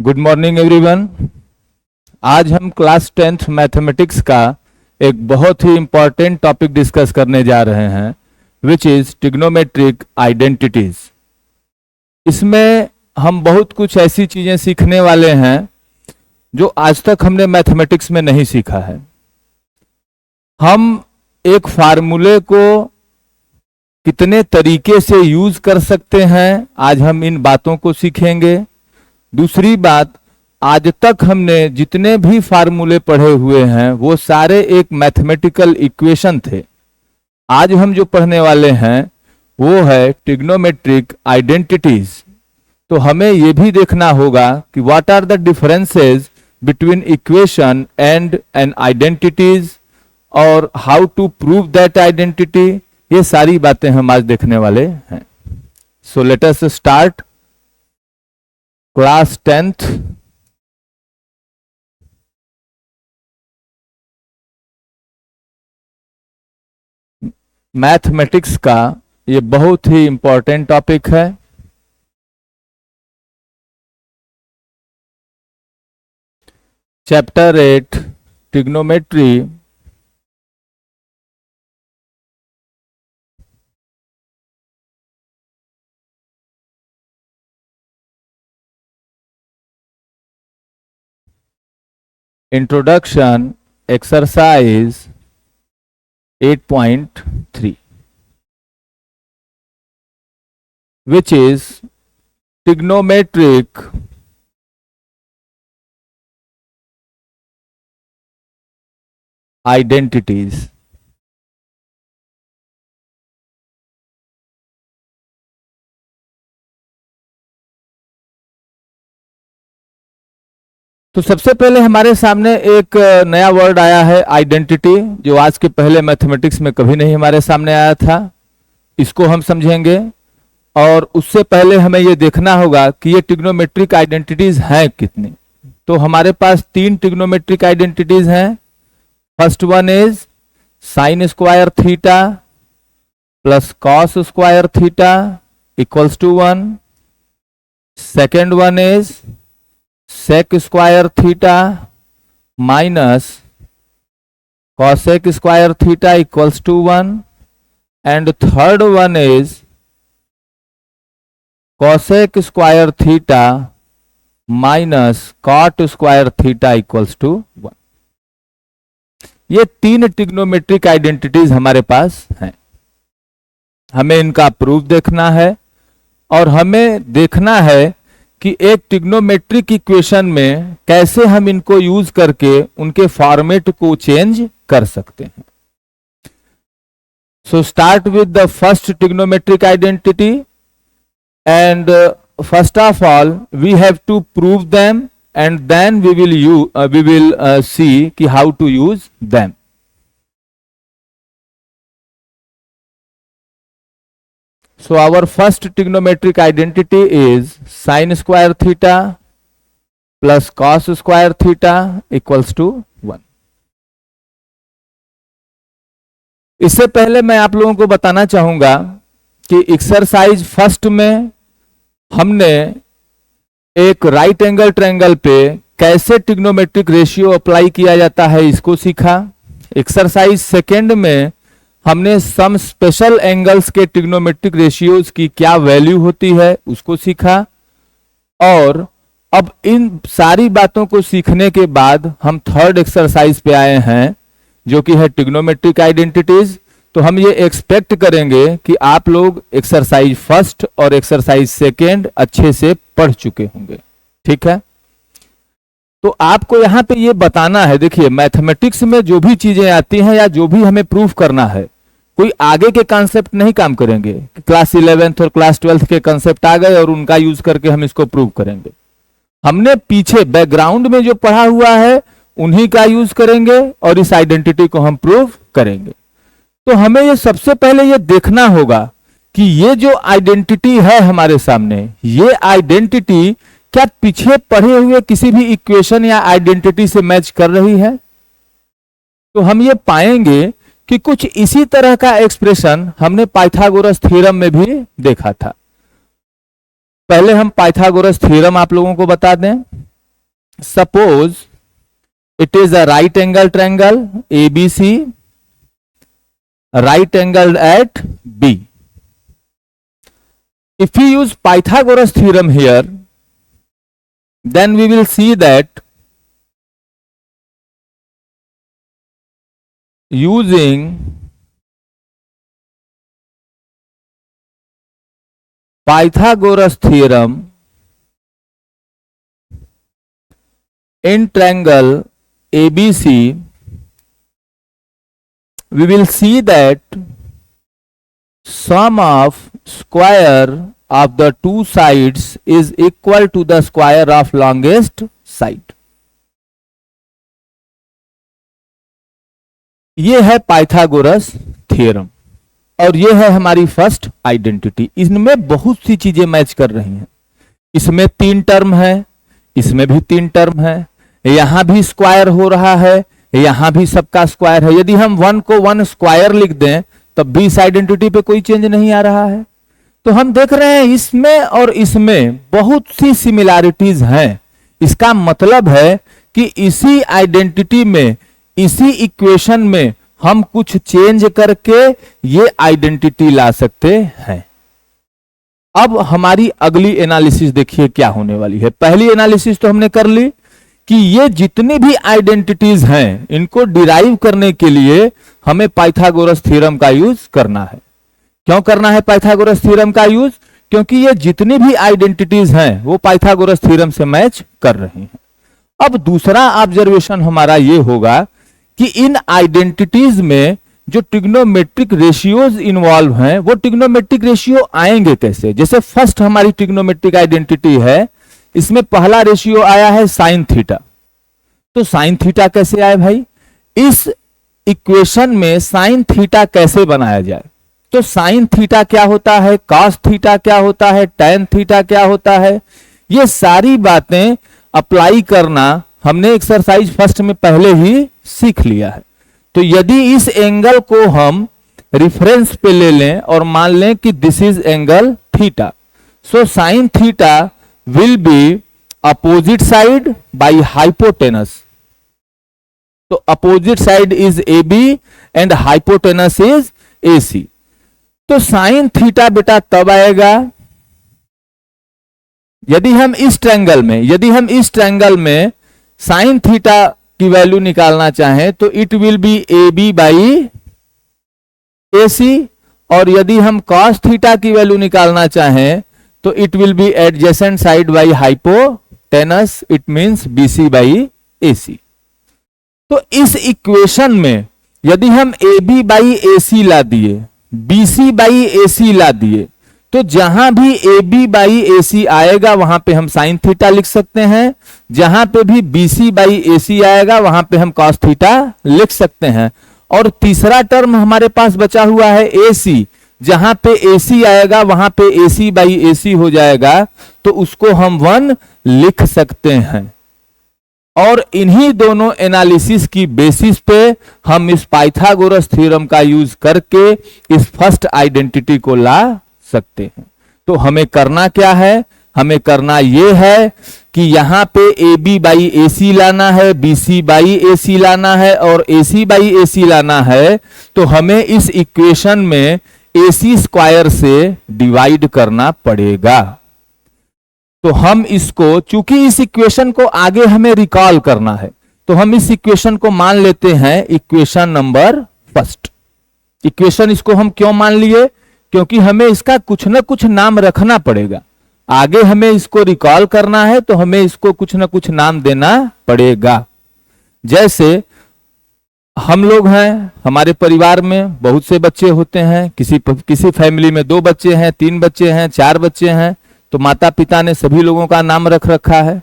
Good morning everyone. आज हम class 10th mathematics का एक बहुत ही इंपॉर्टेंट टॉपिक डिस्कस करने जा रहे हैं, विच इज ट्रिग्नोमेट्रिक आइडेंटिटीज। इसमें हम बहुत कुछ ऐसी चीजें सीखने वाले हैं जो आज तक हमने मैथमेटिक्स में नहीं सीखा है। हम एक फार्मूले को कितने तरीके से यूज कर सकते हैं, आज हम इन बातों को सीखेंगे। दूसरी बात, आज तक हमने जितने भी फार्मूले पढ़े हुए हैं वो सारे एक मैथमेटिकल इक्वेशन थे। आज हम जो पढ़ने वाले हैं वो है ट्रिग्नोमेट्रिक आइडेंटिटीज। तो हमें ये भी देखना होगा कि what are the differences between equation and an identities और how to prove that identity. ये सारी बातें हम आज देखने वाले हैं। So let us start class 10th mathematics का ये बहुत ही इंपॉर्टेंट टॉपिक है। Chapter 8 trigonometry. Introduction exercise 8.3 which is trigonometric identities। तो सबसे पहले हमारे सामने एक नया वर्ड आया है आइडेंटिटी, जो आज के पहले मैथमेटिक्स में कभी नहीं हमारे सामने आया था। इसको हम समझेंगे और उससे पहले हमें ये देखना होगा कि ये ट्रिग्नोमेट्रिक आइडेंटिटीज हैं कितनी। तो हमारे पास 3 ट्रिग्नोमेट्रिक आइडेंटिटीज हैं। First one is sine square theta plus cos square theta equals to 1। Second one is sec square theta minus cosec square theta equals to 1। And third one is cosec square theta minus cot square theta equals to 1। ये 3 trigonometric identities हमारे पास हैं। हमें इनका proof देखना है और हमें देखना है कि एक ट्रिग्नोमेट्रिक इक्वेशन में कैसे हम इनको यूज करके उनके फॉर्मेट को चेंज कर सकते हैं। So start with the first trigonometric identity and first of all we have to prove them and then we will see कि how to use them. So our first trigonometric identity is sin square theta plus cos square theta equals to 1। इससे पहले मैं आप लोगों को बताना चाहूंगा कि एक्सरसाइज फर्स्ट में हमने एक राइट एंगल ट्रायंगल पे कैसे ट्रिग्नोमेट्रिक रेशियो अप्लाई किया जाता है इसको सीखा। एक्सरसाइज सेकेंड में हमने सम स्पेशल एंगल्स के ट्रिग्नोमेट्रिक रेशियोज की क्या वैल्यू होती है उसको सीखा। और अब इन सारी बातों को सीखने के बाद हम थर्ड एक्सरसाइज पे आए हैं जो कि है ट्रिग्नोमेट्रिक आइडेंटिटीज। तो हम ये एक्सपेक्ट करेंगे कि आप लोग एक्सरसाइज फर्स्ट और एक्सरसाइज सेकेंड अच्छे से पढ़ चुके होंगे, ठीक है। तो आपको यहां पे ये बताना है, देखिए मैथमेटिक्स में जो भी चीजें आती हैं या जो भी हमें प्रूफ करना है, कोई आगे के कॉन्सेप्ट नहीं काम करेंगे। क्लास 11th और क्लास 12th के कॉन्सेप्ट आ गए और उनका यूज करके हम इसको प्रूव करेंगे। हमने पीछे बैकग्राउंड में जो पढ़ा हुआ है उन्हीं का यूज करेंगे और इस आइडेंटिटी को हम प्रूव करेंगे। तो हमें ये सबसे पहले ये देखना होगा कि ये जो आइडेंटिटी है हमारे सामने, ये आइडेंटिटी क्या पीछे पढ़े हुए किसी भी इक्वेशन या आइडेंटिटी से मैच कर रही है। तो हम ये पाएंगे कि कुछ इसी तरह का एक्सप्रेशन हमने पाइथागोरस थ्योरम में भी देखा था। पहले हम पाइथागोरस थ्योरम आप लोगों को बता दें। suppose it is a right angle triangle ABC, right angled at B. If we use Pythagoras theorem here, then we will see that using Pythagoras theorem in triangle ABC, we will see that sum of square of the two sides is equal to the square of longest side. ये है Pythagoras theorem और ये है हमारी first identity. इनमें बहुत सी चीजें match कर रही हैं। इसमें 3 टर्म है, इसमें भी 3 टर्म है, यहां भी स्क्वायर हो रहा है, यहां भी सबका स्क्वायर है। यदि हम 1 को 1 स्क्वायर लिख दें तब भी इस आइडेंटिटी पे कोई चेंज नहीं आ रहा है। तो हम देख रहे हैं इसमें और इसमें बहुत सी सिमिलैरिटीज हैं। इसका मतलब है कि इसी आइडेंटिटी में, इसी इक्वेशन में हम कुछ चेंज करके ये आइडेंटिटी ला सकते हैं। अब हमारी अगली एनालिसिस देखिए क्या होने वाली है। पहली एनालिसिस तो हमने कर ली कि ये जितनी भी आइडेंटिटीज हैं इनको डिराइव करने के लिए हमें पाइथागोरस थ्योरम का यूज करना है। क्यों करना है पाइथागोरस थ्योरम का यूज? क्योंकि ये जितनी भी आइडेंटिटीज हैं वो पाइथागोरस थ्योरम से मैच कर रही हैं। अब दूसरा ऑब्जर्वेशन हमारा ये होगा कि इन आइडेंटिटीज में जो ट्रिग्नोमेट्रिक रेशियोज इन्वॉल्व हैं वो ट्रिग्नोमेट्रिक रेशियो आएंगे कैसे। जैसे फर्स्ट हमारी ट्रिग्नोमेट्रिक आइडेंटिटी है, इसमें पहला रेशियो आया है साइन थीटा। तो साइन थीटा कैसे आए भाई? इस इक्वेशन में साइन थीटा कैसे बनाया जाए? तो साइन थीटा क्या होता है, कॉस थीटा क्या होता है, टैन थीटा क्या होता है, ये सारी बातें अप्लाई करना हमने एक्सरसाइज फर्स्ट में पहले ही सीख लिया है। तो यदि इस एंगल को हम रिफरेंस पे ले लें और मान लें कि this is angle theta, so sine theta will be opposite side by hypotenuse. तो opposite side is A B and hypotenuse is A C. तो साइन थीटा बेटा तब आएगा यदि हम इस ट्रायंगल में साइन थीटा की वैल्यू निकालना चाहें तो it will be A B by A C, और यदि हम कॉस थीटा की वैल्यू निकालना चाहें तो it will be adjacent side by hypotenuse, it means B C by A C. तो इस इक्वेशन में यदि हम ए बी बाई ए सी ला दिए, बी सी बाई ए सी ला दिए, तो जहां भी ए बी बाई ए सी आएगा वहां पे हम साइन थीटा लिख सकते हैं, जहां पे भी बी सी बाई ए सी आएगा वहां पे हम कॉस थीटा लिख सकते हैं। और तीसरा टर्म हमारे पास बचा हुआ है ए सी, जहां पे ए सी आएगा वहां पे ए सी बाई ए सी हो जाएगा, तो उसको हम 1 लिख सकते हैं। और इन्हीं दोनों एनालिसिस की बेसिस पे हम इस पाइथागोरस थ्योरम का यूज करके इस फर्स्ट आइडेंटिटी को ला सकते हैं। तो हमें करना क्या है? हमें करना यह है कि यहां पे ए बी बाई ए सी लाना है, बी सी बाई ए सी लाना है और ए सी बाई ए सी लाना है। तो हमें इस इक्वेशन में ए सी स्क्वायर से डिवाइड करना पड़ेगा। तो हम इसको, चूंकि इस इक्वेशन को आगे हमें रिकॉल करना है, तो हम इस इक्वेशन को मान लेते हैं इक्वेशन नंबर फर्स्ट। इक्वेशन इसको हम क्यों मान लिए? क्योंकि हमें इसका कुछ ना कुछ नाम रखना पड़ेगा। आगे हमें इसको रिकॉल करना है तो हमें इसको कुछ ना कुछ नाम देना पड़ेगा। जैसे हम लोग हैं, हमारे परिवार में बहुत से बच्चे होते हैं, किसी फैमिली में 2 बच्चे हैं, 3 बच्चे हैं, 4 बच्चे हैं, तो माता पिता ने सभी लोगों का नाम रख रखा है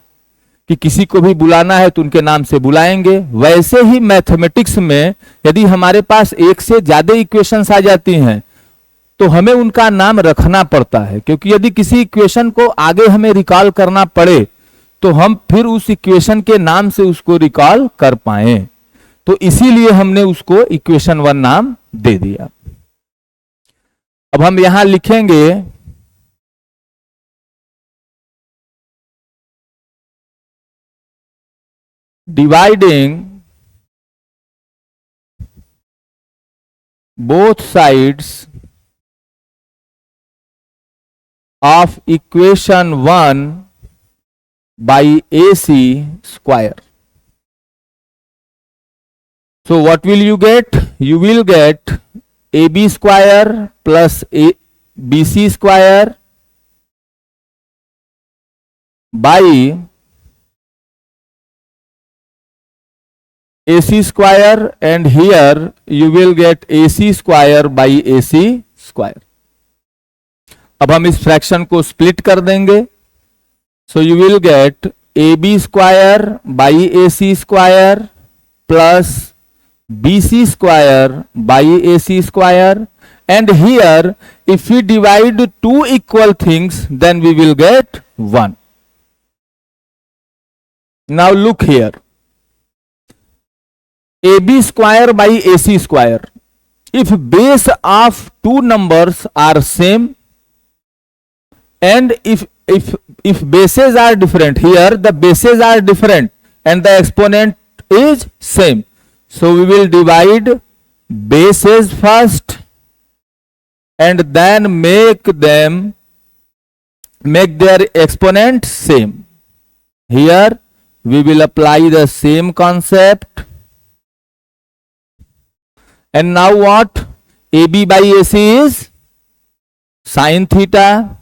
कि किसी को भी बुलाना है तो उनके नाम से बुलाएंगे। वैसे ही मैथमेटिक्स में यदि हमारे पास एक से ज्यादा इक्वेशंस आ जाती हैं तो हमें उनका नाम रखना पड़ता है, क्योंकि यदि किसी इक्वेशन को आगे हमें रिकॉल करना पड़े तो हम फिर उस इक्वेशन के नाम से उसको रिकॉल कर पाए। तो इसीलिए हमने उसको इक्वेशन 1 नाम दे दिया। अब हम यहां लिखेंगे dividing both sides of equation 1 by AC square. So what will you get? You will get AB square plus BC square by AC square, and here you will get AC square by AC square. अब हम इस fraction को split कर देंगे. So you will gate AB square by AC square plus BC square by AC square, and here if we divide two equal things then we will get 1. Now look here, AB square by AC square, if base of two numbers are same and if bases are different, here the bases are different and the exponent is same. So we will divide bases first and then make their exponent same. Here we will apply the same concept. And now what? AB by AC is sin theta.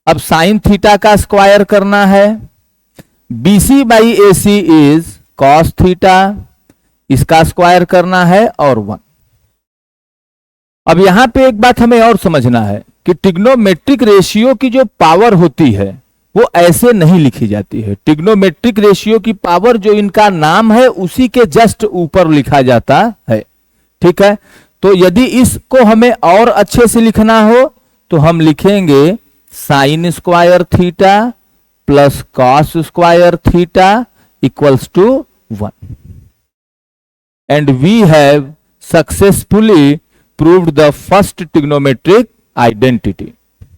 अब sin theta का square करना है. BC by AC is cos theta, इसका square करना है और 1. अब यहां पे एक बात हमें और समझना है कि ट्रिग्नोमेट्रिक रेशियो की जो पावर होती है वो ऐसे नहीं लिखी जाती है. ट्रिग्नोमेट्रिक रेशियो की पावर जो इनका नाम है उसी के जस्ट ऊपर लिखा जाता है. ठीक है, तो यदि इसको हमें और अच्छे से लिखना हो तो हम लिखेंगे sine square theta plus cos square theta equals to 1. And we have successfully proved the first trigonometric identity.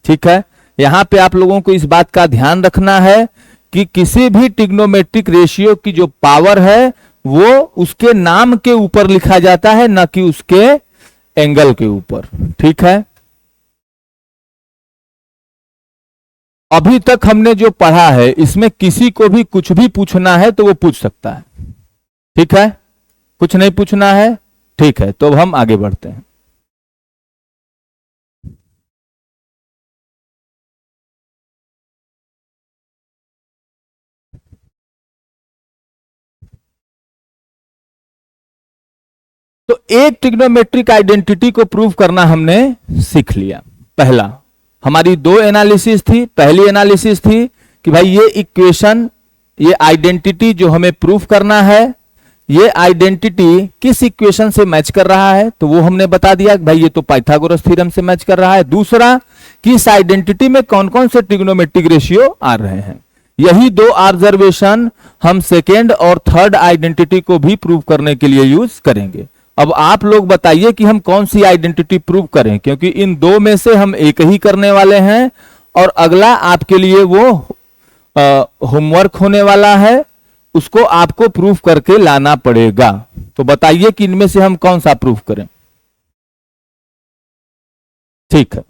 ठीक है, यहां पे आप लोगों को इस बात का ध्यान रखना है कि किसी भी ट्रिग्नोमेट्रिक रेशियो की जो पावर है वो उसके नाम के ऊपर लिखा जाता है, न कि उसके एंगल के ऊपर. ठीक है, अभी तक हमने जो पढ़ा है इसमें किसी को भी कुछ भी पूछना है तो वो पूछ सकता है. ठीक है, कुछ नहीं पूछना है. ठीक है, तो अब हम आगे बढ़ते हैं. तो एक ट्रिग्नोमेट्रिक आइडेंटिटी को प्रूव करना हमने सीख लिया. पहला, हमारी दो एनालिसिस थी. पहली एनालिसिस थी कि भाई ये इक्वेशन, ये आइडेंटिटी जो हमें प्रूव करना है, ये आइडेंटिटी किस इक्वेशन से मैच कर रहा है, तो वो हमने बता दिया कि भाई ये तो पाइथागोरस थ्योरम से मैच कर रहा है. दूसरा कि इस आइडेंटिटी में कौन कौन से ट्रिग्नोमेट्रिक रेशियो आ रहे हैं. यही दो ऑब्जर्वेशन हम सेकेंड और थर्ड आइडेंटिटी को भी प्रूव करने के लिए यूज करेंगे. अब आप लोग बताइए कि हम कौन सी आइडेंटिटी प्रूव करें, क्योंकि इन दो में से हम एक ही करने वाले हैं और अगला आपके लिए वो होमवर्क होने वाला है, उसको आपको प्रूव करके लाना पड़ेगा. तो बताइए कि इनमें से हम कौन सा प्रूव करें. ठीक है,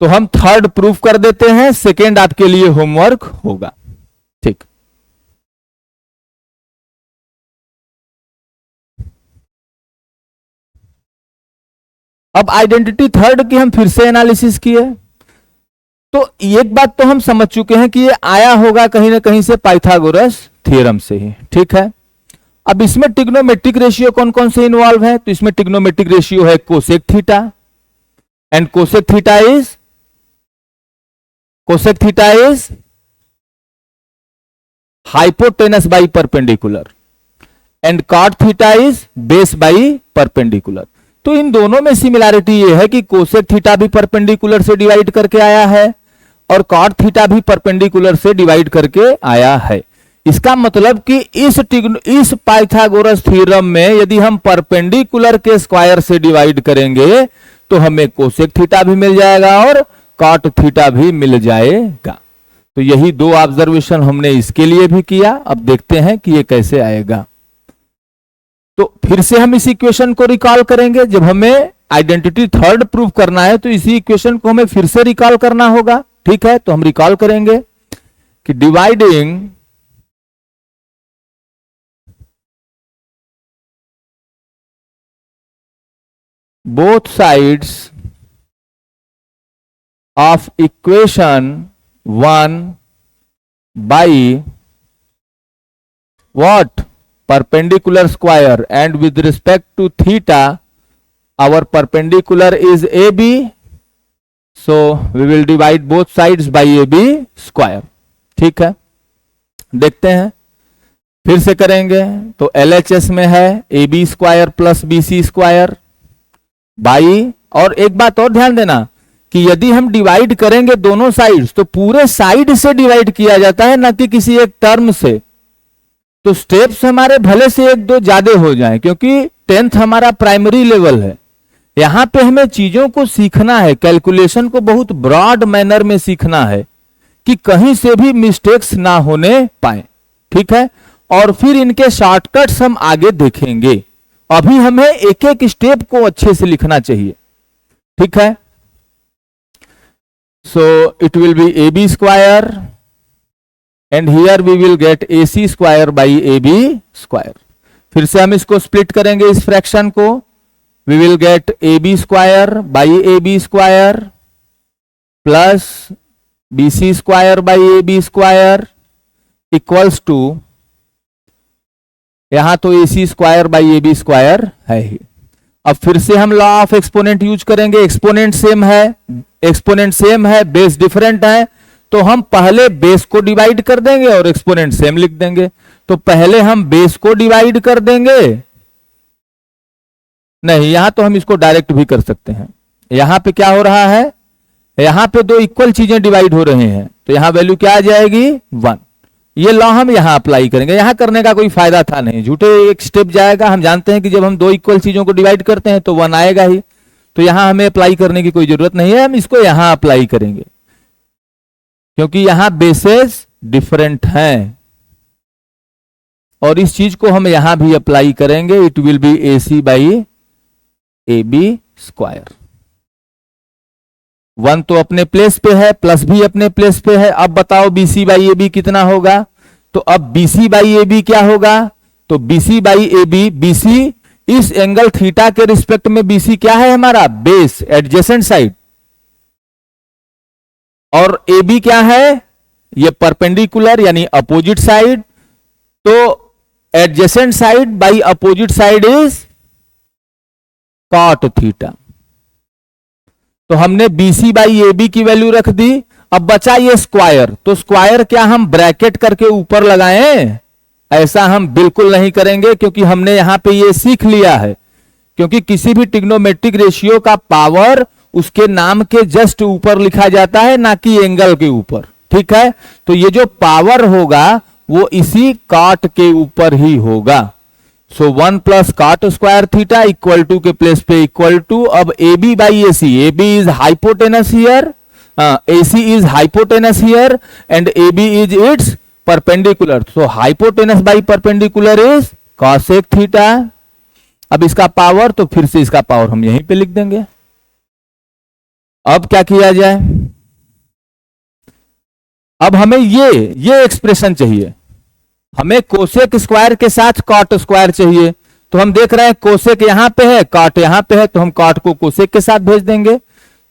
तो हम थर्ड प्रूव कर देते हैं, सेकेंड आपके लिए होमवर्क होगा. ठीक, अब आइडेंटिटी थर्ड की हम फिर से एनालिसिस किए तो एक बात तो हम समझ चुके हैं कि ये आया होगा कहीं ना कहीं से पाइथागोरस थ्योरम से ही. ठीक है, अब इसमें ट्रिग्नोमेट्रिक रेशियो कौन कौन से इन्वॉल्व है, तो इसमें ट्रिग्नोमेट्रिक रेशियो है cosec theta, and cosec theta is hypotenuse by perpendicular, and cot theta is base by perpendicular. तो इन दोनों में सिमिलैरिटी ये है कि कोसेक थीटा भी परपेंडिकुलर से डिवाइड करके आया है और कॉट थीटा भी परपेंडिकुलर से डिवाइड करके आया है. इसका मतलब कि इस पाइथागोरस थ्योरम में यदि हम परपेंडिकुलर के स्क्वायर से डिवाइड करेंगे तो हमें कोसेक थीटा भी मिल जाएगा और कॉट थीटा भी मिल जाएगा. तो यही दो ऑब्जर्वेशन हमने इसके लिए भी किया। अब देखते हैं कि ये कैसे आएगा। तो फिर से हम इस इक्वेशन को रिकॉल करेंगे। जब हमें आइडेंटिटी थर्ड प्रूव करना है तो इसी इक्वेशन को हमें फिर से रिकॉल करना होगा। ठीक है, तो हम रिकॉल करेंगे कि dividing both sides of equation 1 by what? Perpendicular square, and with respect to theta our perpendicular is AB, so we will divide both sides by AB square। ठीक है, देखते हैं, फिर से करेंगे। तो LHS में है AB square plus BC square by, और एक बात और ध्यान देना कि यदि हम डिवाइड करेंगे दोनों साइड्स तो पूरे साइड से डिवाइड किया जाता है, ना कि किसी एक टर्म से। तो स्टेप्स हमारे भले से एक दो ज्यादा हो जाएं, क्योंकि 10th हमारा प्राइमरी लेवल है। यहां पे हमें चीजों को सीखना है, कैलकुलेशन को बहुत ब्रॉड मैनर में सीखना है कि कहीं से भी मिस्टेक्स ना होने पाए। ठीक है, और फिर इनके शॉर्टकट्स हम आगे देखेंगे। अभी हमें एक एक स्टेप को अच्छे से लिखना चाहिए। ठीक है, so it will be A B square and here we will get A C square by A B square. फिर से हम इसको स्प्लिट करेंगे इस फ्रैक्शन को। We will get A B square by A B square plus B C square by A B square equals to, यहां तो A C square by A B square है ही। अब फिर से हम लॉ ऑफ एक्सपोनेंट यूज करेंगे। Exponent same है, बेस डिफरेंट है, तो हम पहले बेस को डिवाइड कर देंगे और एक्सपोनेंट सेम लिख देंगे। तो पहले हम बेस को डिवाइड कर देंगे, नहीं यहां तो हम इसको डायरेक्ट भी कर सकते हैं। यहां पे क्या हो रहा है, यहां पे दो इक्वल चीजें डिवाइड हो रहे हैं, तो यहां वैल्यू क्या आ जाएगी 1। ये लॉ हम यहां अप्लाई करेंगे। यहां करने का कोई फायदा था नहीं, झूठे एक स्टेप जाएगा। हम जानते हैं कि जब हम दो इक्वल चीजों को डिवाइड करते हैं तो 1 आएगा ही, तो यहां हमें अप्लाई करने की कोई जरूरत नहीं है। हम इसको यहां अप्लाई करेंगे क्योंकि यहां बेसेस डिफरेंट हैं, और इस चीज को हम यहां भी अप्लाई करेंगे। It will be A C by A B square. 1 तो अपने प्लेस पे है, प्लस भी अपने प्लेस पे है। अब बताओ BC बाई ए बी कितना होगा। तो अब BC बाई ए बी क्या होगा, तो BC by A B, BC इस एंगल थीटा के रिस्पेक्ट में BC क्या है हमारा, बेस, एडजेसेंट साइड, और AB क्या है, ये परपेंडिकुलर यानी अपोजिट साइड। तो adjacent side by opposite side is cot theta. तो हमने BC बाई ए बी की वैल्यू रख दी। अब बचा ये स्क्वायर, तो स्क्वायर क्या हम ब्रैकेट करके ऊपर लगाएं, ऐसा हम बिल्कुल नहीं करेंगे, क्योंकि हमने यहां पे ये सीख लिया है। क्योंकि किसी भी ट्रिग्नोमेट्रिक रेशियो का पावर उसके नाम के जस्ट ऊपर लिखा जाता है, ना कि एंगल के ऊपर। ठीक है, तो ये जो पावर होगा वो इसी कॉट के ऊपर ही होगा। So 1 plus cot square theta equal to के प्लेस पे इक्वल टू, अब A B by A C, A B is hypotenuse here, A C is hypotenuse here and A B is its perpendicular. So hypotenuse by perpendicular is cosec theta. अब इसका power, तो फिर से इसका power हम यहीं पे लिख देंगे। अब क्या किया जाए, अब हमें ये एक्सप्रेशन चाहिए। हमें कोसेक स्क्वायर के साथ कॉट स्क्वायर चाहिए। तो हम देख रहे हैं कोसेक यहां पे है, कॉट यहां पे है, तो हम कॉट को कोसेक के साथ भेज देंगे।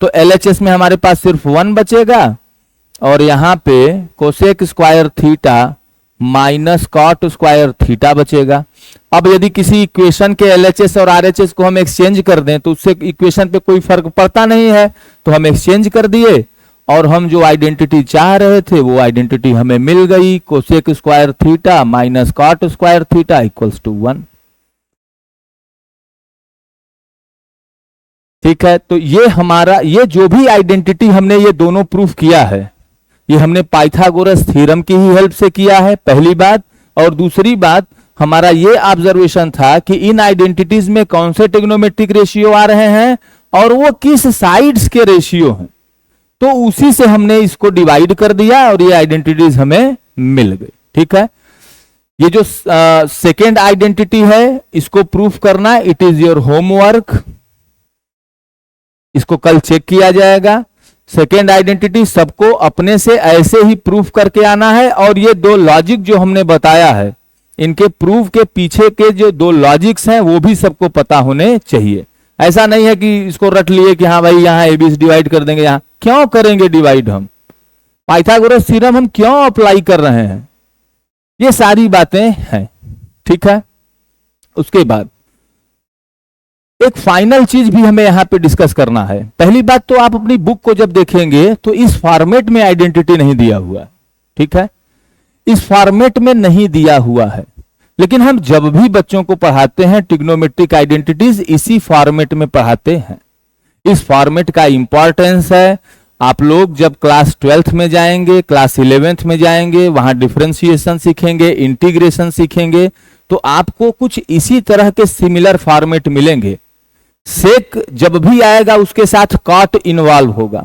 तो LHS में हमारे पास सिर्फ 1 बचेगा, और यहां पे cosec square theta minus cot square theta बचेगा। अब यदि किसी इक्वेशन के LHS और RHS को हम एक्सचेंज कर दें तो उससे इक्वेशन पे कोई फर्क पड़ता नहीं है, तो हम एक्सचेंज कर दिए, और हम जो आइडेंटिटी चाह रहे थे वो आइडेंटिटी हमें मिल गई। Cosec square theta minus cot square theta equals to 1। ठीक है, तो ये हमारा, ये जो भी आइडेंटिटी हमने ये दोनों प्रूफ किया है, ये हमने पाइथागोरस थ्योरम की ही हेल्प से किया है, पहली बात। और दूसरी बात, हमारा ये ऑब्जर्वेशन था कि इन आइडेंटिटीज में कौन से ट्रिग्नोमेट्रिक रेशियो आ रहे हैं और वो किस साइड्स के रेशियो हैं। तो उसी से हमने इसको डिवाइड कर दिया और ये आइडेंटिटीज हमें मिल गई। ठीक है, ये जो सेकेंड आइडेंटिटी है इसको प्रूफ करना, इट इज योर होमवर्क, इसको कल चेक किया जाएगा। सेकेंड आइडेंटिटी सबको अपने से ऐसे ही प्रूफ करके आना है, और ये दो लॉजिक जो हमने बताया है इनके प्रूफ के पीछे के जो दो लॉजिक्स हैं वो भी सबको पता होने चाहिए। ऐसा नहीं है कि इसको रट लिए कि हाँ भाई यहां एबीसी डिवाइड कर देंगे, यहां क्यों करेंगे डिवाइड, हम पाइथागोरस थ्योरम हम क्यों अप्लाई कर रहे हैं, ये सारी बातें हैं। ठीक है, उसके बाद एक फाइनल चीज भी हमें यहां पे डिस्कस करना है। पहली बात तो आप अपनी बुक को जब देखेंगे तो इस फॉर्मेट में आइडेंटिटी नहीं दिया हुआ है। ठीक है, इस फॉर्मेट में नहीं दिया हुआ है, लेकिन हम जब भी बच्चों को पढ़ाते हैं ट्रिग्नोमेट्रिक आइडेंटिटीज इसी फॉर्मेट में पढ़ाते हैं। इस फॉर्मेट का इंपॉर्टेंस है, आप लोग जब क्लास 12th में जाएंगे, क्लास 11th में जाएंगे, वहां डिफरेंशिएशन सीखेंगे, इंटीग्रेशन सीखेंगे, तो आपको कुछ इसी तरह के सिमिलर फॉर्मेट मिलेंगे। सेक जब भी आएगा उसके साथ कॉट इन्वॉल्व होगा।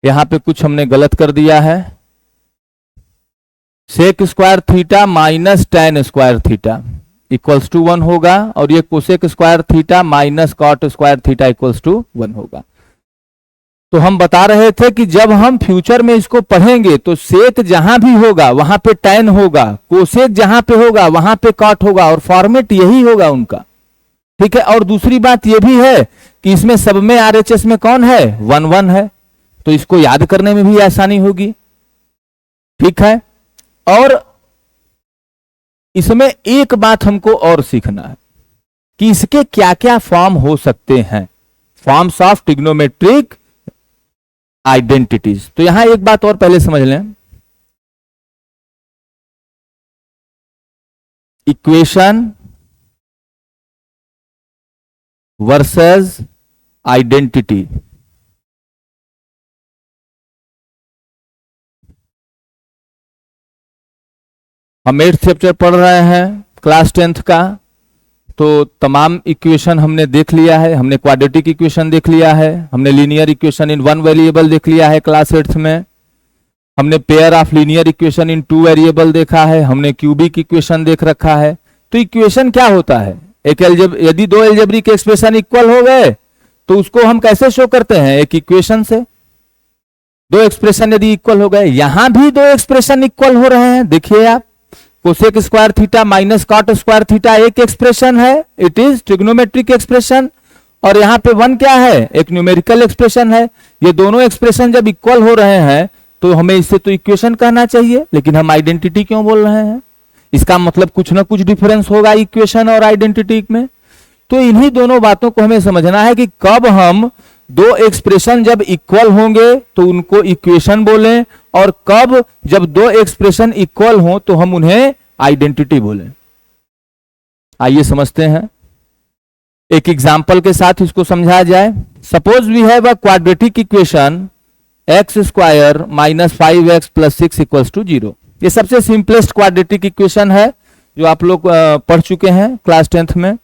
यहां पे कुछ हमने गलत कर दिया है, sec square theta minus tan square theta equals to 1 होगा, और ये cosec square theta minus cot square theta equals to 1 होगा। तो हम बता रहे थे कि जब हम फ्यूचर में इसको पढ़ेंगे तो सेक जहां भी होगा वहां पे टेन होगा, कोसेक जहां पे होगा वहां पे कॉट होगा, और फॉर्मेट यही होगा उनका। ठीक है, और दूसरी बात यह भी है कि इसमें सब में आरएचएस में कौन है, 1 1 है, तो इसको याद करने में भी आसानी होगी। ठीक है, और इसमें एक बात हमको और सीखना है कि इसके क्या क्या फॉर्म हो सकते हैं, फॉर्म्स ऑफ ट्रिग्नोमेट्रिक आइडेंटिटीज। तो यहां एक बात और पहले समझ लें, इक्वेशन वर्सेस आइडेंटिटी। हम 8th चैप्टर पढ़ रहे हैं क्लास 10th का, तो तमाम इक्वेशन हमने देख लिया है। हमने क्वाड्रेटिक इक्वेशन देख लिया है, हमने लीनियर इक्वेशन इन 1 वेरिएबल देख लिया है क्लास 8th में, हमने pair of linear equation in 2 variable देखा है, हमने क्यूबिक इक्वेशन देख रखा है। तो इक्वेशन क्या होता है, एक यदि दो एल्जेब्रिक एक्सप्रेशन इक्वल हो गए तो उसको हम कैसे शो करते हैं, एक इक्वेशन से। दो एक्सप्रेशन यदि इक्वल हो गए, यहां भी दो एक्सप्रेशन इक्वल हो रहे हैं, देखिए आप, cosec square theta minus cot square theta एक एक्सप्रेशन है, इट इज ट्रिग्नोमेट्रिक एक्सप्रेशन, और यहां पे 1 क्या है, एक न्यूमेरिकल एक्सप्रेशन है। ये दोनों एक्सप्रेशन जब इक्वल हो रहे हैं तो हमें इससे तो इक्वेशन कहना चाहिए, लेकिन हम आइडेंटिटी क्यों बोल रहे हैं, इसका मतलब कुछ ना कुछ डिफरेंस होगा इक्वेशन और आइडेंटिटी में। तो इन्हीं दोनों बातों को हमें समझना है कि कब हम दो एक्सप्रेशन जब इक्वल होंगे तो उनको इक्वेशन बोलें, और कब जब दो एक्सप्रेशन इक्वल हो तो हम उन्हें आइडेंटिटी बोलें। आइए समझते हैं, एक एग्जांपल के साथ इसको समझाया जाए। Suppose we have a quadratic equation x square minus 5x plus 6 equals to 0। ये सबसे सिंपलेस्ट क्वाड्रेटिक इक्वेशन है जो आप लोग पढ़ चुके हैं क्लास 10th में।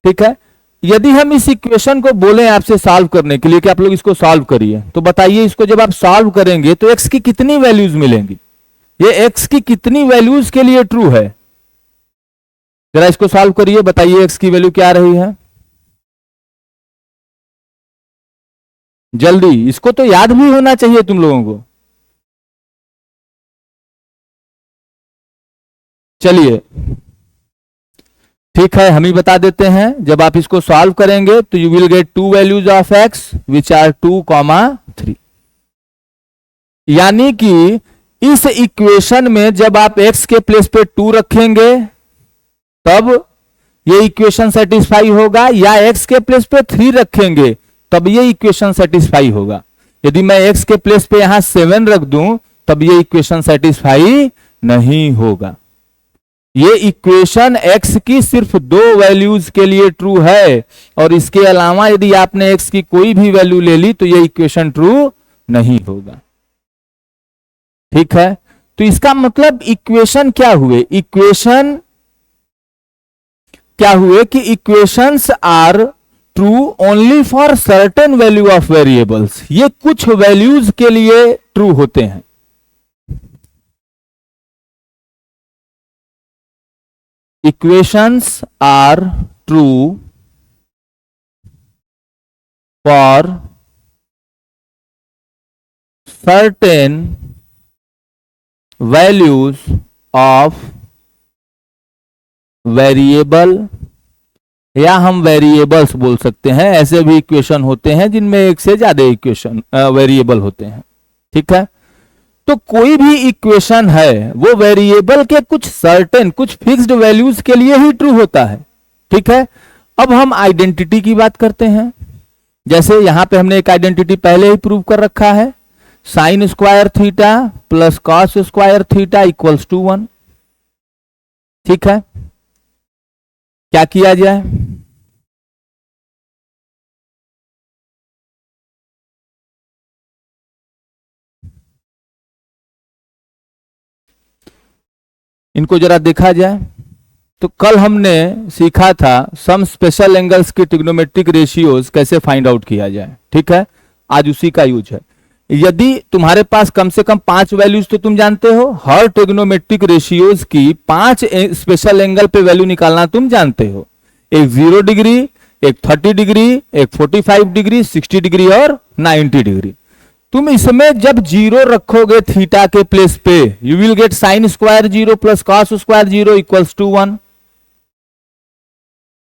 ठीक है, यदि हम इस इक्वेशन को बोले आपसे सॉल्व करने के लिए कि आप लोग इसको सॉल्व करिए, तो बताइए इसको जब आप सॉल्व करेंगे तो x की कितनी वैल्यूज मिलेंगी, ये x की कितनी वैल्यूज के लिए ट्रू है, जरा इसको सॉल्व करिए, बताइए x की वैल्यू क्या आ रही है, जल्दी, इसको तो याद भी होना चाहिए तुम लोगों को। चलिए ठीक है, हम ही बता देते हैं, जब आप इसको सॉल्व करेंगे तो you will get 2 values of x which are 2, 3। यानी कि इस इक्वेशन में जब आप x के प्लेस पे 2 रखेंगे तब ये इक्वेशन सेटिस्फाई होगा, या x के प्लेस पे 3 रखेंगे तब ये इक्वेशन सेटिस्फाई होगा। यदि मैं x के प्लेस पे यहां 7 रख दूं तब ये इक्वेशन सेटिस्फाई नहीं होगा। ये इक्वेशन x की सिर्फ 2 वैल्यूज के लिए ट्रू है, और इसके अलावा यदि आपने x की कोई भी वैल्यू ले ली तो ये इक्वेशन ट्रू नहीं होगा। ठीक है, तो इसका मतलब इक्वेशन क्या हुए, इक्वेशन क्या हुए कि equations are true only for certain value of variables, ये कुछ वैल्यूज के लिए ट्रू होते हैं। Equations are true for certain values of variable, या हम वेरिएबल्स बोल सकते हैं। ऐसे भी इक्वेशन होते हैं जिनमें एक से ज्यादा इक्वेशन वेरिएबल होते हैं। ठीक है, तो कोई भी इक्वेशन है वो वेरिएबल के कुछ सर्टेन, कुछ फिक्स्ड वैल्यूज के लिए ही ट्रू होता है। ठीक है, अब हम आइडेंटिटी की बात करते हैं। जैसे यहां पे हमने एक आइडेंटिटी पहले ही प्रूव कर रखा है, sine square theta plus cos square theta equals to 1। ठीक है, क्या किया जाए? इनको जरा देखा जाए तो कल हमने सीखा था सम स्पेशल एंगल्स के ट्रिग्नोमेट्रिक रेशियोज कैसे फाइंड आउट किया जाए। ठीक है, आज उसी का यूज है। यदि तुम्हारे पास कम से कम 5 वैल्यूज, तो तुम जानते हो हर ट्रिग्नोमेट्रिक रेशियोज की 5 स्पेशल एंगल पे वैल्यू निकालना तुम जानते हो। एक 0 डिग्री, एक 30 डिग्री, एक 45 डिग्री, 60 डिग्री और 90 डिग्री। तुम इसमें जब 0 रखोगे थीटा के प्लेस पे, you will get sine square 0 plus cos square 0 equals to 1।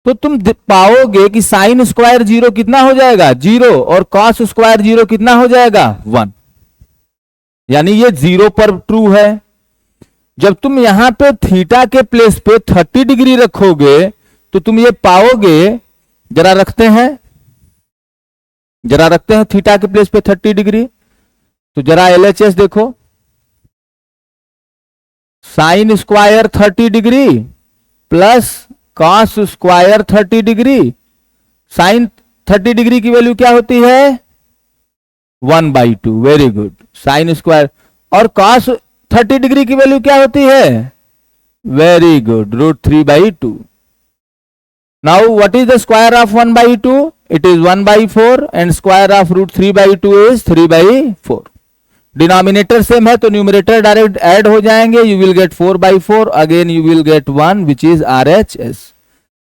तो तुम पाओगे कि साइन स्क्वायर 0 कितना हो जाएगा 0, और कॉस स्क्वायर 0 कितना हो जाएगा 1। यानी ये 0 पर ट्रू है। जब तुम यहां पे थीटा के प्लेस पे 30 डिग्री रखोगे तो तुम ये पाओगे, जरा रखते हैं थीटा के प्लेस पे 30 डिग्री, तो जरा LHS देखो, sine square 30 degree plus cos square 30 degree. Sine 30 degree की वैल्यू क्या होती है 1/2। Very good, sine square. और कॉस 30 डिग्री की वैल्यू क्या होती है, very good, √3/2। Now what is the square of 1/2? It is 1/4 and square of √3/2 is 3/4। Denominator same है तो न्यूमरेटर डायरेक्ट ऐड हो जाएंगे, you will get 4/4, again you will gate 1 which is RHS।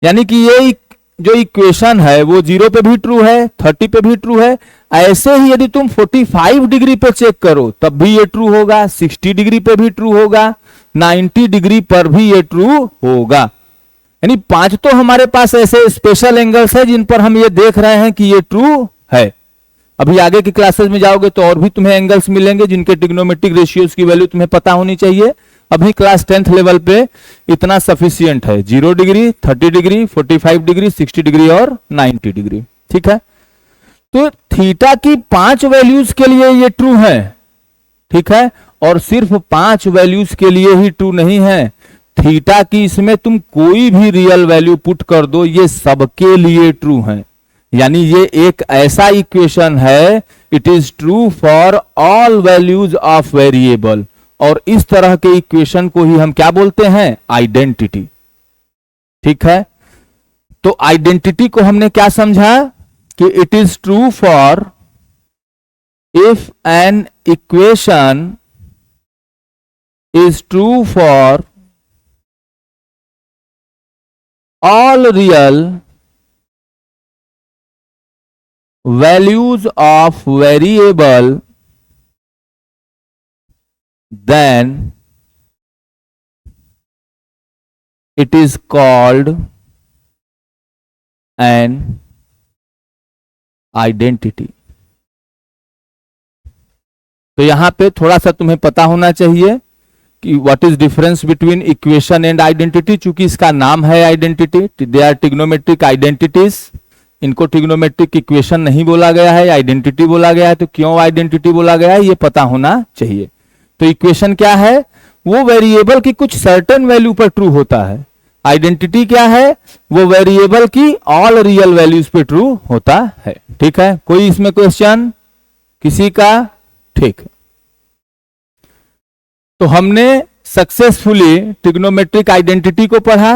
यानी कि ये जो इक्वेशन है वो 0 पे भी ट्रू है, 30 पे भी ट्रू है। ऐसे ही यदि तुम 45 डिग्री पे चेक करो तब भी ये ट्रू होगा, 60 डिग्री पे भी ट्रू होगा, 90 डिग्री पर भी ये ट्रू होगा। यानी 5 तो हमारे पास ऐसे स्पेशल एंगल्स है जिन पर हम ये देख रहे हैं कि ये ट्रू है। अभी आगे की क्लासेस में जाओगे तो और भी तुम्हें एंगल्स मिलेंगे जिनके ट्रिग्नोमेट्रिक रेशियोज की वैल्यू तुम्हें पता होनी चाहिए। अभी क्लास 10th लेवल पे इतना सफिशियंट है, 0 डिग्री, 30 डिग्री, 45 डिग्री, 60 डिग्री और 90 डिग्री। ठीक है, तो थीटा की 5 वैल्यूज के लिए ये ट्रू है। ठीक है, और सिर्फ 5 वैल्यूज के लिए ही ट्रू नहीं है, थीटा की इसमें तुम कोई भी रियल वैल्यू पुट कर दो, ये सबके लिए ट्रू है। यानी ये एक ऐसा इक्वेशन है, it is true for all values of variable. और इस तरह के इक्वेशन को ही हम क्या बोलते हैं, आइडेंटिटी। ठीक है, तो आइडेंटिटी को हमने क्या समझा कि it is true for if an equation is true for all real values of variable, then it is called an identity। तो यहां पे थोड़ा सा तुम्हें पता होना चाहिए कि what is difference between equation and identity. चूंकि इसका नाम है identity, they are trigonometric identities. इनको ट्रिग्नोमेट्रिक इक्वेशन नहीं बोला गया है, आइडेंटिटी बोला गया है। तो क्यों आइडेंटिटी बोला गया है ये पता होना चाहिए। तो इक्वेशन क्या है, वो वेरिएबल की कुछ सर्टेन वैल्यू पर ट्रू होता है। आइडेंटिटी क्या है, वो वेरिएबल की ऑल रियल वैल्यूज पे ट्रू होता है। ठीक है, कोई इसमें क्वेश्चन किसी का? ठीक है, तो हमने सक्सेसफुली ट्रिग्नोमेट्रिक आइडेंटिटी को पढ़ा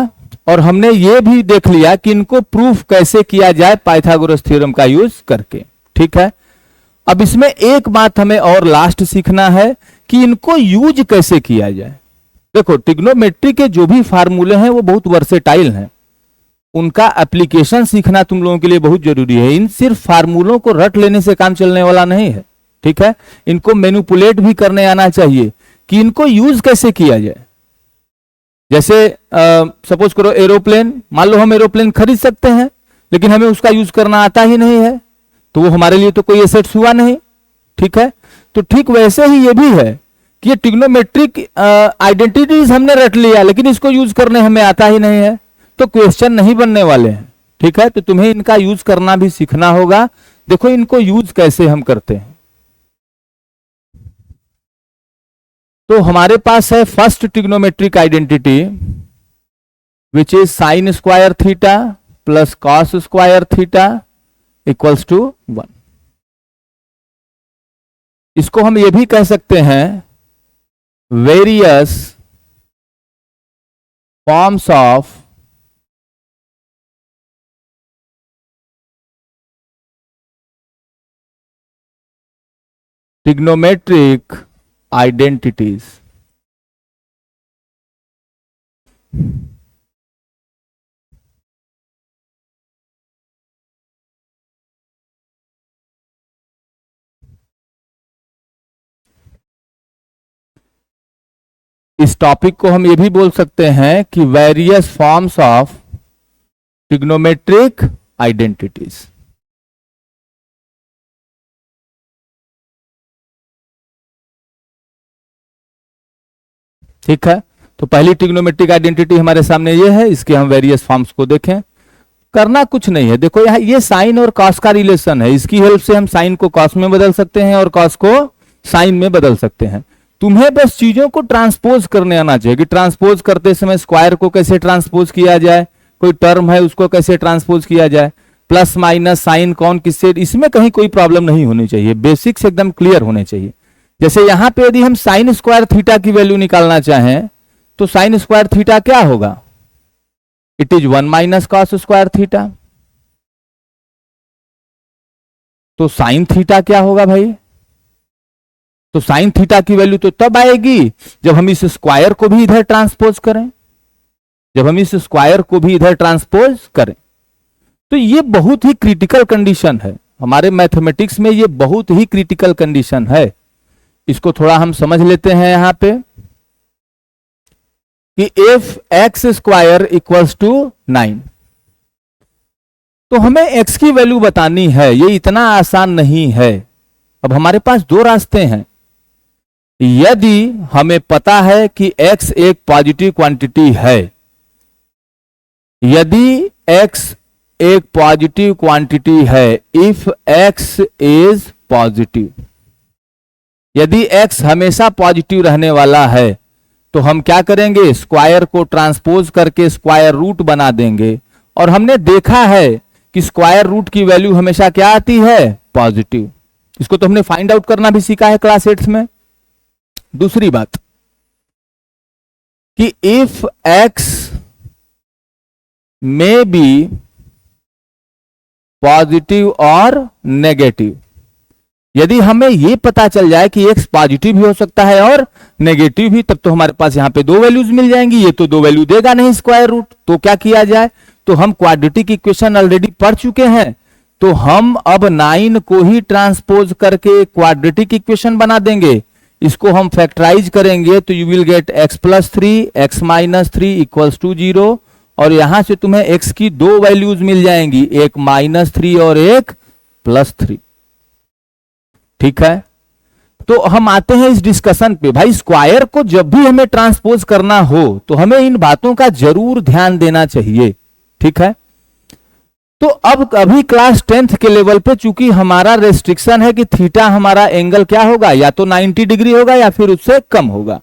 और हमने ये भी देख लिया कि इनको प्रूफ कैसे किया जाए पाइथागोरस थ्योरम का यूज करके। ठीक है, अब इसमें एक बात हमें और लास्ट सीखना है कि इनको यूज कैसे किया जाए। देखो, ट्रिग्नोमेट्री के जो भी फार्मूले हैं वो बहुत वर्सेटाइल हैं, उनका एप्लीकेशन सीखना तुम लोगों के लिए बहुत जरूरी है। इन सिर्फ फार्मूलों को रट लेने से काम चलने वाला नहीं है। ठीक है, इनको मैनिपुलेट भी करने आना चाहिए कि इनको यूज कैसे किया जाए। जैसे सपोज करो एरोप्लेन, मान लो हम एरोप्लेन खरीद सकते हैं लेकिन हमें उसका यूज करना आता ही नहीं है, तो वो हमारे लिए तो कोई एसेट्स हुआ नहीं। ठीक है, तो ठीक वैसे ही ये भी है कि ये ट्रिग्नोमेट्रिक आइडेंटिटीज हमने रट लिया लेकिन इसको यूज करने हमें आता ही नहीं है, तो क्वेश्चन नहीं बनने वाले हैं। ठीक है, तो तुम्हें इनका यूज करना भी सीखना होगा। देखो इनको यूज कैसे हम करते हैं। तो हमारे पास है first trigonometric identity which is sine square theta plus cos square theta equals to 1। इसको हम ये भी कह सकते हैं various forms of trigonometric identities. इस टॉपिक को हम ये भी बोल सकते हैं कि various forms of trigonometric identities. ठीक है, तो पहली ट्रिग्नोमेट्रिक आइडेंटिटी हमारे सामने ये है, इसके हम वेरियस फॉर्म्स को देखें। करना कुछ नहीं है, देखो यहाँ ये साइन और कॉस का रिलेशन है, इसकी हेल्प से हम साइन को कॉस में बदल सकते हैं और कॉस को साइन में बदल सकते हैं। तुम्हें बस चीजों को ट्रांसपोज करने आना चाहिए कि ट्रांसपोज करते समय स्क्वायर को कैसे ट्रांसपोज किया जाए, कोई टर्म है उसको कैसे ट्रांसपोज किया जाए, प्लस माइनस साइन कौन किससे, इसमें कहीं कोई प्रॉब्लम नहीं होनी चाहिए, बेसिक्स एकदम क्लियर होने चाहिए। जैसे यहां पे यदि हम साइन स्क्वायर थीटा की वैल्यू निकालना चाहें तो साइन स्क्वायर थीटा क्या होगा, it is 1 minus cos square theta. तो साइन थीटा क्या होगा भाई, तो साइन थीटा की वैल्यू तो तब आएगी जब हम इस स्क्वायर को भी इधर ट्रांसपोज करें, जब हम इस स्क्वायर को भी इधर ट्रांसपोज करें। तो ये बहुत ही क्रिटिकल कंडीशन है हमारे मैथमेटिक्स में, ये बहुत ही क्रिटिकल कंडीशन है। इसको थोड़ा हम समझ लेते हैं यहां पे कि if x square equals to 9, तो हमें एक्स की वैल्यू बतानी है, ये इतना आसान नहीं है। अब हमारे पास दो रास्ते हैं। यदि हमें पता है कि एक्स एक पॉजिटिव क्वांटिटी है, यदि एक्स एक पॉजिटिव क्वांटिटी है, इफ एक्स इज पॉजिटिव, यदि x हमेशा पॉजिटिव रहने वाला है तो हम क्या करेंगे, स्क्वायर को ट्रांसपोज करके स्क्वायर रूट बना देंगे। और हमने देखा है कि स्क्वायर रूट की वैल्यू हमेशा क्या आती है, पॉजिटिव। इसको तो हमने फाइंड आउट करना भी सीखा है क्लास 8 में। दूसरी बात कि if x may be positive और नेगेटिव, यदि हमें यह पता चल जाए कि x पॉजिटिव भी हो सकता है और नेगेटिव भी, तब तो हमारे पास यहां पे दो वैल्यूज मिल जाएंगी। ये तो दो वैल्यू देगा नहीं स्क्वायर रूट, तो क्या किया जाए, तो हम क्वाड्रेटिक इक्वेशन ऑलरेडी पढ़ चुके हैं, तो हम अब 9 को ही ट्रांसपोज करके क्वाड्रेटिक इक्वेशन बना देंगे। इसको हम फैक्टराइज करेंगे तो you will get x plus 3 x minus 3 equals to 0, और यहां से तुम्हें x की दो वैल्यूज मिल जाएंगी, एक -3 और एक +3। ठीक है, तो हम आते हैं इस डिस्कशन पे। भाई स्क्वायर को जब भी हमें ट्रांसपोज करना हो तो हमें इन बातों का जरूर ध्यान देना चाहिए। ठीक है, तो अब अभी क्लास 10th के लेवल पे चूंकि हमारा रेस्ट्रिक्शन है कि थीटा हमारा एंगल क्या होगा, या तो 90 डिग्री होगा या फिर उससे कम होगा,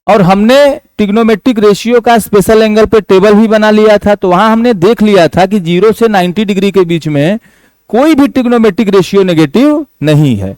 और हमने ट्रिग्नोमेट्रिक रेशियो का स्पेशल एंगल पे टेबल भी बना लिया था, तो वहां हमने देख लिया था कि 0 से 90 डिग्री के बीच में कोई भी ट्रिग्नोमेट्रिक रेशियो नेगेटिव नहीं है।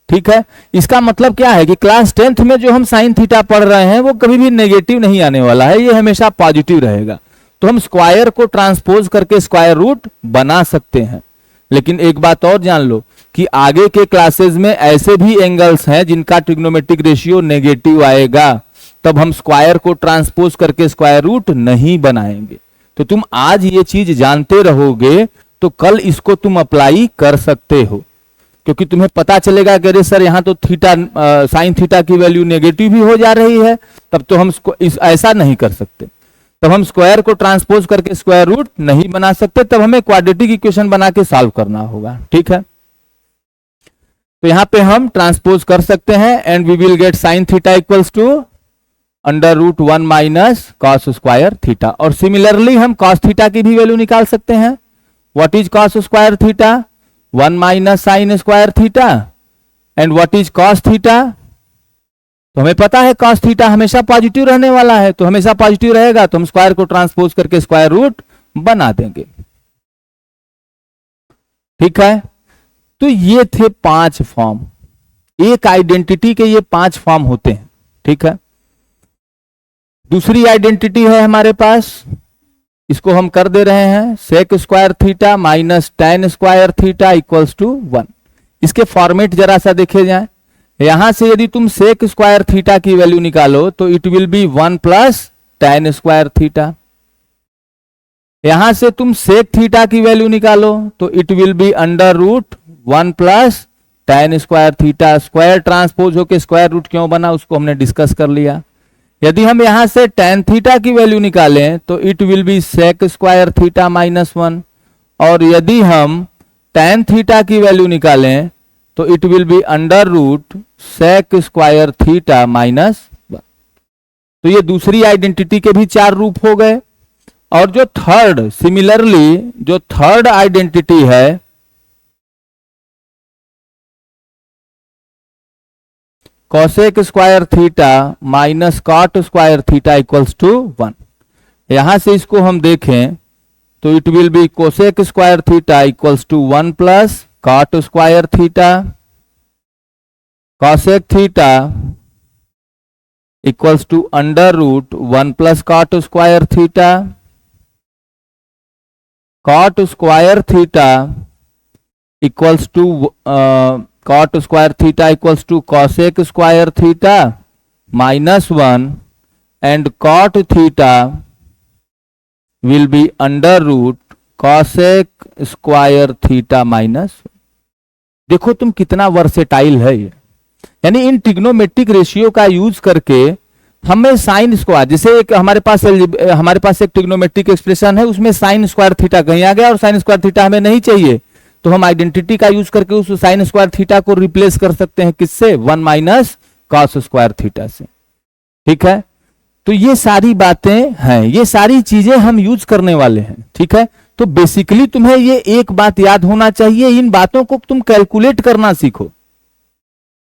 ठीक है, इसका मतलब क्या है कि क्लास 10th में जो हम साइन थीटा पढ़ रहे हैं वो कभी भी नेगेटिव नहीं आने वाला है, ये हमेशा पॉजिटिव रहेगा। तो हम स्क्वायर को ट्रांसपोज करके स्क्वायर रूट बना सकते हैं। लेकिन एक बात और जान लो कि आगे के क्लासेस में ऐसे भी एंगल्स हैं जिनका ट्रिग्नोमेट्रिक रेशियो नेगेटिव आएगा, तब हम स्क्वायर को ट्रांसपोज करके स्क्वायर रूट नहीं बनाएंगे। तो तुम आज ये चीज जानते रहोगे तो कल इसको तुम अप्लाई कर सकते हो, क्योंकि तुम्हें पता चलेगा कि अरे सर यहाँ तो थीटा साइन थीटा की वैल्यू नेगेटिव भी हो जा रही है, तब तो हम ऐसा नहीं कर सकते, तब हम स्क्वायर को ट्रांसपोज करके स्क्वायर रूट नहीं बना सकते, तब हमें क्वाड्रेटिक इक्वेशन बना के सॉल्व करना होगा। ठीक है, तो यहां पे हम ट्रांसपोज कर सकते हैं and we will get sine theta equals to under root 1 minus cos square theta. और सिमिलरली हम कॉस थीटा की भी वैल्यू निकाल सकते हैं। What is cos square theta? 1 minus sine square theta. And what is cos theta? तो हमें पता है कॉस थीटा हमेशा पॉजिटिव रहने वाला है, तो हमेशा पॉजिटिव रहेगा तो हम स्क्वायर को ट्रांसपोज करके स्क्वायर रूट बना देंगे। ठीक है, तो ये थे 5 फॉर्म। एक आइडेंटिटी के ये 5 फॉर्म होते हैं। ठीक है, दूसरी आइडेंटिटी है हमारे पास, इसको हम कर दे रहे हैं sec square theta minus tan square theta equals to 1। इसके फॉर्मेट जरा सा देखे जाए। यहां से यदि तुम सेक स्क्वायर थीटा की वैल्यू निकालो तो it will be 1 plus tan square theta. यहां से तुम सेक थीटा की वैल्यू निकालो तो it will be under root 1 plus tan square theta. Square transpose होके स्क्वायर रूट क्यों बना उसको हमने डिस्कस कर लिया। यदि हम यहां से टेन थीटा की वैल्यू निकालें तो it will be sec square theta minus 1, और यदि हम टेन थीटा की वैल्यू निकालें तो it will be under root sec square theta minus 1। तो ये दूसरी आइडेंटिटी के भी 4 रूप हो गए। और जो थर्ड, सिमिलरली जो थर्ड आइडेंटिटी है cosec square theta minus cot square theta equals to 1। यहां से इसको हम देखें तो it will be cosec square theta equals to 1 plus cot square theta. Cosec theta equals to under root 1 plus cot square theta. Cot square theta equals to cot square theta equals to cosec square theta minus 1 and cot theta will be under root cosec square theta minus. देखो तुम कितना versatile है ये, यानी इन trigonometric ratio का use करके हमें साइन स्क्वायर, जैसे एक हमारे पास एक ट्रिग्नोमेट्रिक एक्सप्रेशन है उसमें साइन स्क्वायर थीटा कहीं आ गया और साइन स्क्वायर थीटा हमें नहीं चाहिए, तो हम आइडेंटिटी का यूज करके उस साइन स्क्वायर थीटा को रिप्लेस कर सकते हैं किससे? 1 माइनस कॉस स्क्वायर थीटा से। ठीक है, तो ये सारी बातें हैं, ये सारी चीजें हम यूज करने वाले हैं। ठीक है, तो बेसिकली तुम्हें ये एक बात याद होना चाहिए, इन बातों को तुम कैलकुलेट करना सीखो,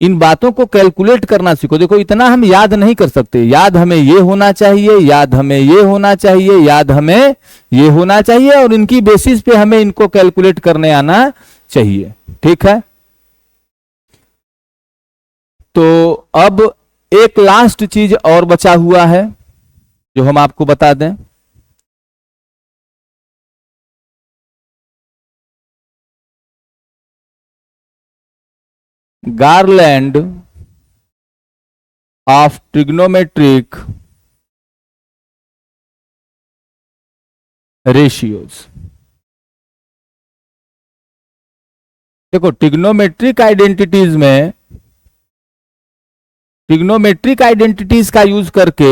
इन बातों को कैलकुलेट करना सीखो। देखो इतना हम याद नहीं कर सकते, याद हमें ये होना चाहिए, याद हमें ये होना चाहिए, याद हमें ये होना चाहिए, और इनकी बेसिस पे हमें इनको कैलकुलेट करने आना चाहिए। ठीक है, तो अब एक लास्ट चीज और बचा हुआ है जो हम आपको बता दें। Garland of trigonometric ratios. देखो ट्रिग्नोमेट्रिक आइडेंटिटीज का यूज करके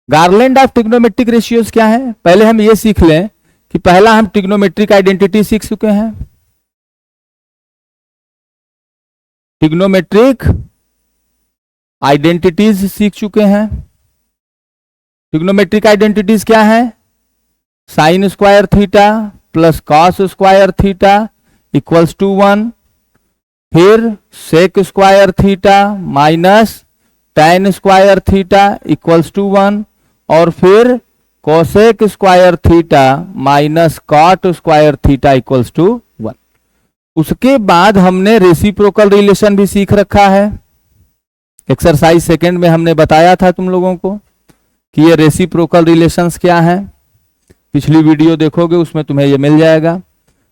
गारलैंड ऑफ ट्रिग्नोमेट्रिक रेशियोज क्या है, पहले हम ये सीख लें कि पहला हम ट्रिग्नोमेट्रिक आइडेंटिटी सीख चुके हैं, ट्रिग्नोमेट्रिक आइडेंटिटीज सीख चुके हैं। ट्रिग्नोमेट्रिक आइडेंटिटीज क्या है? Sine square theta plus cos square theta equals to 1, फिर sec square theta minus tan square theta equals to 1, और फिर cosec square theta minus cot square theta equals to 1। उसके बाद हमने रेसिप्रोकल रिलेशन भी सीख रखा है, एक्सरसाइज सेकंड में हमने बताया था तुम लोगों को। कि ये रेसिप्रोकल रिलेशंस क्या है। पिछली वीडियो देखोगे उसमें तुम्हें ये मिल जाएगा।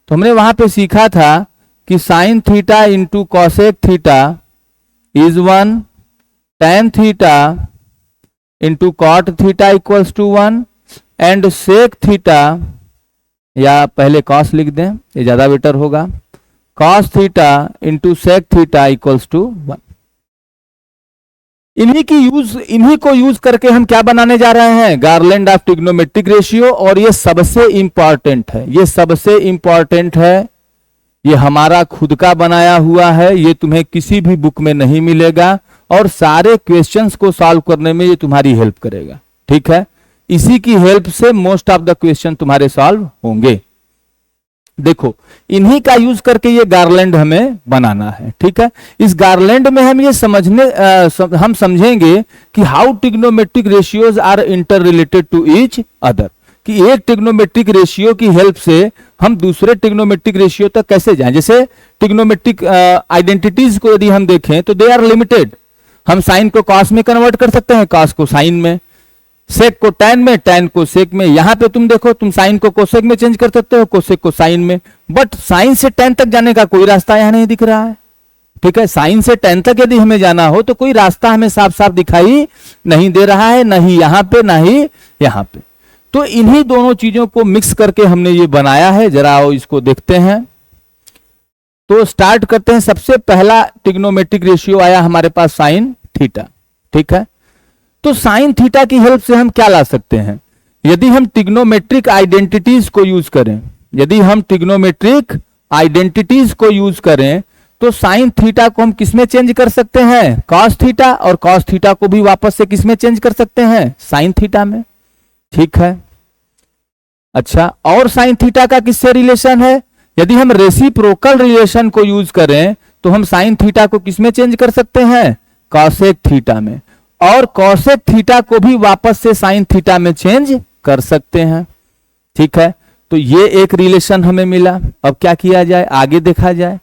तो हमने वहां पे सीखा था कि sine theta into cosec theta is 1, tan theta into cot theta equals to 1 and sec theta, या पहले कॉस लिख दें ये ज्यादा बेटर होगा, cos theta into sec theta equals to 1। इन्हीं को यूज करके हम क्या बनाने जा रहे हैं, गार्लैंड ऑफ ट्रिग्नोमेट्रिक रेशियो। और ये सबसे इंपॉर्टेंट है, ये सबसे इंपॉर्टेंट है, ये हमारा खुद का बनाया हुआ है, ये तुम्हें किसी भी बुक में नहीं मिलेगा और सारे क्वेश्चंस को सॉल्व करने में ये तुम्हारी हेल्प करेगा। ठीक है, इसी की हेल्प से मोस्ट ऑफ द क्वेश्चन तुम्हारे सॉल्व होंगे। देखो इन्हीं का यूज करके ये गार्लैंड हमें बनाना है। ठीक है, इस गार्लैंड में हम ये हम समझेंगे कि how trigonometric ratios are inter related to each other, कि एक ट्रिग्नोमेट्रिक रेशियो की हेल्प से हम दूसरे ट्रिग्नोमेट्रिक रेशियो तक कैसे जाएं। जैसे ट्रिग्नोमेट्रिक आइडेंटिटीज को यदि हम देखें तो दे आर लिमिटेड। हम साइन को कॉस में कन्वर्ट कर सकते हैं, कॉस को साइन में, सेक को टैन में, टैन को सेक में। यहां पे तुम देखो, तुम साइन को कोसेक में चेंज कर सकते हो, कोसेक को साइन में, बट साइन से टैन तक जाने का कोई रास्ता यहां नहीं दिख रहा है। ठीक है, साइन से टैन तक यदि हमें जाना हो तो कोई रास्ता हमें साफ साफ दिखाई नहीं दे रहा है, नहीं यहां पे नहीं यहां पे। तो इन्हीं दोनों चीजों को मिक्स करके हमने ये बनाया है। जरा इसको देखते हैं। तो स्टार्ट करते हैं। सबसे पहला ट्रिग्नोमेट्रिक रेशियो आया हमारे पास साइन थीटा। ठीक है, तो साइन थीटा की हेल्प से हम क्या ला सकते हैं, यदि हम ट्रिग्नोमेट्रिक आइडेंटिटीज को यूज करें, यदि हम ट्रिग्नोमेट्रिक आइडेंटिटीज को यूज करें तो साइन थीटा को हम किसमें चेंज कर सकते हैं, कॉस थीटा, और कॉस थीटा को भी वापस से किसमें चेंज कर सकते हैं, साइन थीटा में। ठीक है, अच्छा, और साइन थीटा का किससे रिलेशन है, यदि हम रेसिप्रोकल रिलेशन को यूज करें तो हम साइन थीटा को किसमें चेंज कर सकते हैं, कॉसेक थीटा में, और कॉसेक थीटा को भी वापस से साइन थीटा में चेंज कर सकते हैं। ठीक है, तो ये एक रिलेशन हमें मिला। अब क्या किया जाए, आगे देखा जाए।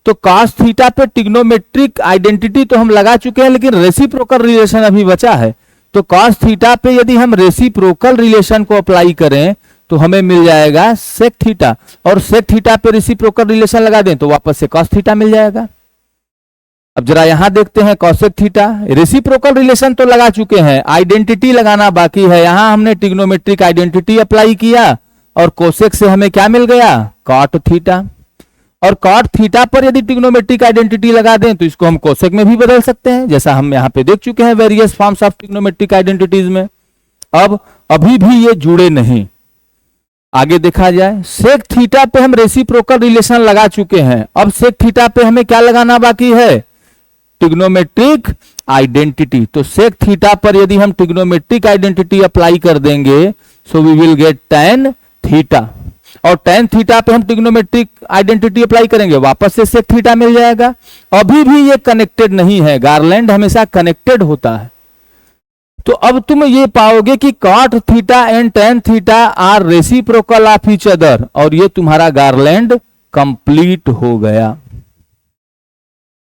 तो कॉस थीटा पे ट्रिग्नोमेट्रिक आइडेंटिटी तो हम लगा चुके हैं, लेकिन रेसिप्रोकल रिलेशन अभी बचा है। तो कॉस थीटा पे यदि हम रेसिप्रोकल रिलेशन को अप्लाई करें तो हमें मिल जाएगा सेक थीटा, और सेक थीटा पे रेसिप्रोकल रिलेशन लगा दें तो वापस से कॉस थीटा मिल जाएगा। अब जरा यहां देखते हैं, कॉसेक थीटा, रेसिप्रोकल रिलेशन तो लगा चुके हैं, आइडेंटिटी लगाना बाकी है। यहां हमने ट्रिग्नोमेट्रिक आइडेंटिटी अप्लाई किया और कोसेक से हमें क्या मिल गया, कॉट थीटा। और कॉट थीटा पर यदि ट्रिग्नोमेट्रिक आइडेंटिटी लगा दें तो इसको हम कोसेक में भी बदल सकते हैं, जैसा हम यहां पे देख चुके हैं various forms of trigonometric identities में। अब अभी भी ये जुड़े नहीं, आगे देखा जाए। सेक थीटा पे हम रेसिप्रोकल रिलेशन लगा चुके हैं, अब सेक थीटा पे हमें क्या लगाना बाकी है, ट्रिग्नोमेट्रिक आइडेंटिटी। तो सेक थीटा पर यदि हम ट्रिग्नोमेट्रिक आइडेंटिटी अप्लाई कर देंगे so we will get tan theta, और tan थीटा पे हम ट्रिग्नोमेट्रिक आइडेंटिटी अप्लाई करेंगे, वापस से सेक थीटा मिल जाएगा। अभी भी ये कनेक्टेड नहीं है, गार्लैंड हमेशा कनेक्टेड होता है। तो अब तुम ये पाओगे कि cot theta and tan theta are reciprocal of each other, और ये तुम्हारा गार्लैंड कंप्लीट हो गया।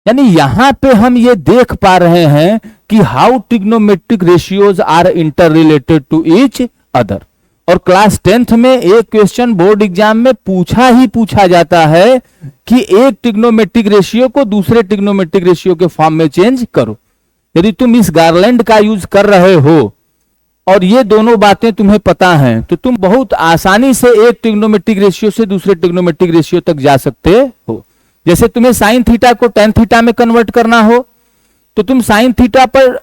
यानी यहां पे हम ये देख पा रहे हैं कि how trigonometric ratios are inter related to each other. और क्लास 10th में एक क्वेश्चन बोर्ड एग्जाम में पूछा जाता है कि एक ट्रिग्नोमेट्रिक रेशियो को दूसरे ट्रिग्नोमेट्रिक रेशियो के फॉर्म में चेंज करो। यदि तुम इस गार्लैंड का यूज कर रहे हो और ये दोनों बातें तुम्हें पता हैं तो तुम बहुत आसानी से एक ट्रिग्नोमेट्रिक रेशियो से दूसरे ट्रिग्नोमेट्रिक रेशियो तक जा सकते हो। जैसे तुम्हें साइन थीटा को tan थीटा में कन्वर्ट करना हो तो तुम साइन थीटा पर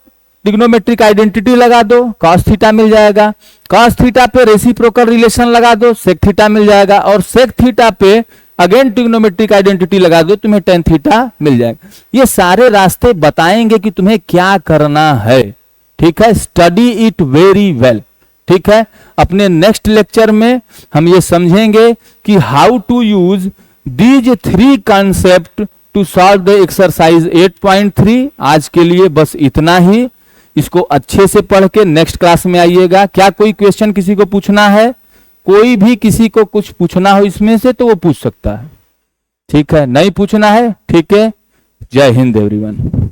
ट्रिग्नोमेट्रिक आइडेंटिटी लगा दो, cos थीटा मिल जाएगा। cos थीटा पे रेसिप्रोकल रिलेशन लगा दो, sec थीटा मिल जाएगा। और sec थीटा पे अगेन ट्रिग्नोमेट्रिक आइडेंटिटी लगा दो, तुम्हें tan थीटा मिल जाएगा। ये सारे रास्ते बताएंगे कि तुम्हें क्या करना है। ठीक है, स्टडी इट वेरी वेल। ठीक है, अपने नेक्स्ट लेक्चर में हम ये समझेंगे कि how to use these 3 concept to solve the exercise 8.3। आज के लिए बस इतना ही। इसको अच्छे से पढ़ के नेक्स्ट क्लास में आइएगा। क्या कोई क्वेश्चन किसी को पूछना है, कोई भी किसी को कुछ पूछना हो इसमें से तो वो पूछ सकता है। ठीक है, नहीं पूछना है, ठीक है। जय हिंद एवरीवन।